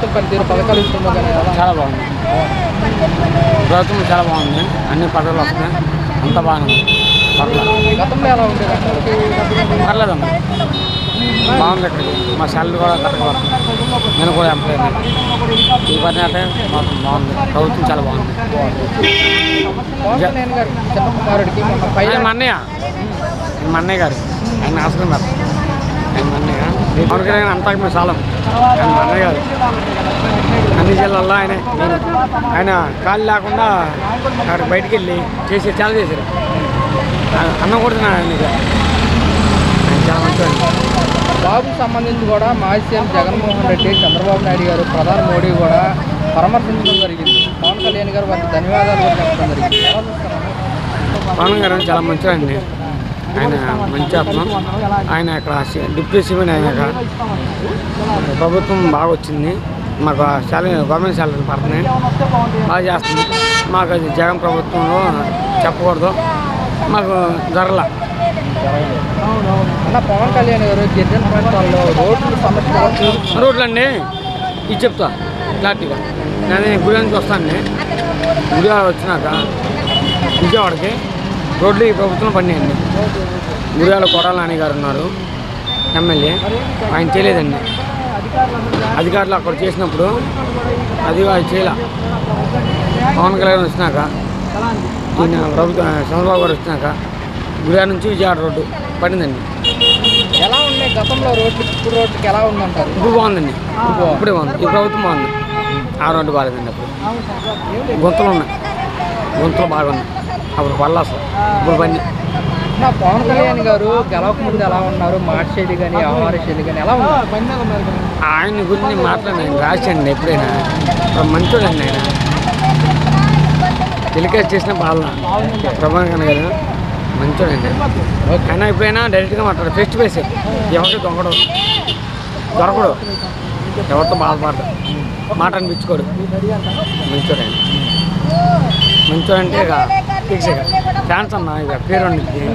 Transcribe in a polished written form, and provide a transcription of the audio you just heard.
ప్రభుత్వం పనితీరు పథకాలు ఇస్తుందో కానీ చాలా బాగుంది. ప్రభుత్వం చాలా బాగుంది. అన్ని పథకాలు వస్తున్నాయి. అంతా బాగుంది. పర్లేదు. గతంలో ఎలా ఉండేది? పర్లేదమ్మా, బాగుంది. ఇక్కడికి మా శాలరీ కూడా కరెక్ట్గా వస్తుంది. నేను కూడా ఎంప్లాయీ. ఈ పని అంటే మాత్రం బాగుంది. ప్రభుత్వం చాలా బాగుంది. పవన్ కళ్యాణ్ గారు చిన్న కుమారుడికి మొన్న ఆయన మా అన్నయ్య గారు, ఆయన ఆశ్రమం గారు, ఆయన మా అన్నయ్య. పవన్ కళ్యాణ్ అంతా మేము చాలం. ఆయన మా అన్నయ్య గారు అన్ని జిల్లాల్లో ఆయన కాళ్ళు లేకుండా అక్కడ బయటికి వెళ్ళి చాలా చేశారు. అన్నం కూడా తిన్నాడు. ఆయన చాలా మంచివాడు. బాబుకు సంబంధించి కూడా మాజీ సీఎం జగన్మోహన్ రెడ్డి, చంద్రబాబు నాయుడు గారు, ప్రధాని మోడీ కూడా పరామర్శించడం జరిగింది. పవన్ కళ్యాణ్ గారు వారికి ధన్యవాదాలు కూడా చెప్పడం జరిగింది. పవన్ గారు చాలా మంచివాడండి. ఆయన మంచి ఆత్మ. ఆయన ఇక్కడ డిప్యూటీ సీఎం. ఆయన ప్రభుత్వం బాగా వచ్చింది. మాకు శాలరీ గవర్నమెంట్ శాలరీ పడుతున్నాయి. బాగా చేస్తుంది. మాకు అది జగన్ ప్రభుత్వంలో చెప్పకూడదు. మాకు జరగల. అన్న పవన్ కళ్యాణ్ గారు గిరిజన ప్రాంతాల్లో రోడ్లు సమస్య రోడ్లు అండి ఇది చెప్తా క్లారిటీగా. నేను గుడి నుంచి వస్తానండి. గుడి వచ్చినాక విజయవాడకి రోడ్లు ఈ ప్రభుత్వం పడినాయండి. గుడివాడ కొడాల నాని గారు ఉన్నారు ఎమ్మెల్యే. ఆయన చేయలేదండి. అధికారులు అక్కడ చేసినప్పుడు అది చేయలే. పవన్ కళ్యాణ్ వచ్చినాక ఈయన ప్రభుత్వం చంద్రబాబు గారు వచ్చినాక గుడివాడ నుంచి విజయవాడ రోడ్డు పడిందండి. ఎలా ఉన్నాయి గతంలో రోడ్లు? ఇప్పుడు రోడ్లకి ఎలా ఉందంటారు? ఇప్పుడు బాగుందండి. ఇప్పుడే బాగుంది. ఈ ప్రభుత్వం బాగుంది. ఆ రోడ్డు బాగాలేదండి. అప్పుడు గుంతలు ఉన్నాయి. గుంతలు బాగున్నాయి. అప్పుడు పళ్ళు అసలు ఇప్పుడు పని. నా పవన్ కళ్యాణ్ గారు గెలవక ముందు ఎలా ఉన్నారు? మాట శైలి కానీ ఆహార శైలి కానీ ఎలా ఉన్నారు? ఆయన గురించి మాట్లాడిన రాశాండి. ఎప్పుడైనా మంచోడండి. ఆయన టెలికాస్ట్ చేసిన బాగా ప్రభాకర్ గారు మంచోడండి. అయినా ఎప్పుడైనా డైరెక్ట్గా మాట్లాడు. Face to face. ఎవరికి దొరకడు. ఎవరితో బాధపడదు. మాట అనిపించుకోడు. మంచోడండి. మంచోడంటే ఇక ఫిక్స్. ఇక ఛాన్స్ అన్న ఇక పేరు ఉండిద్ది.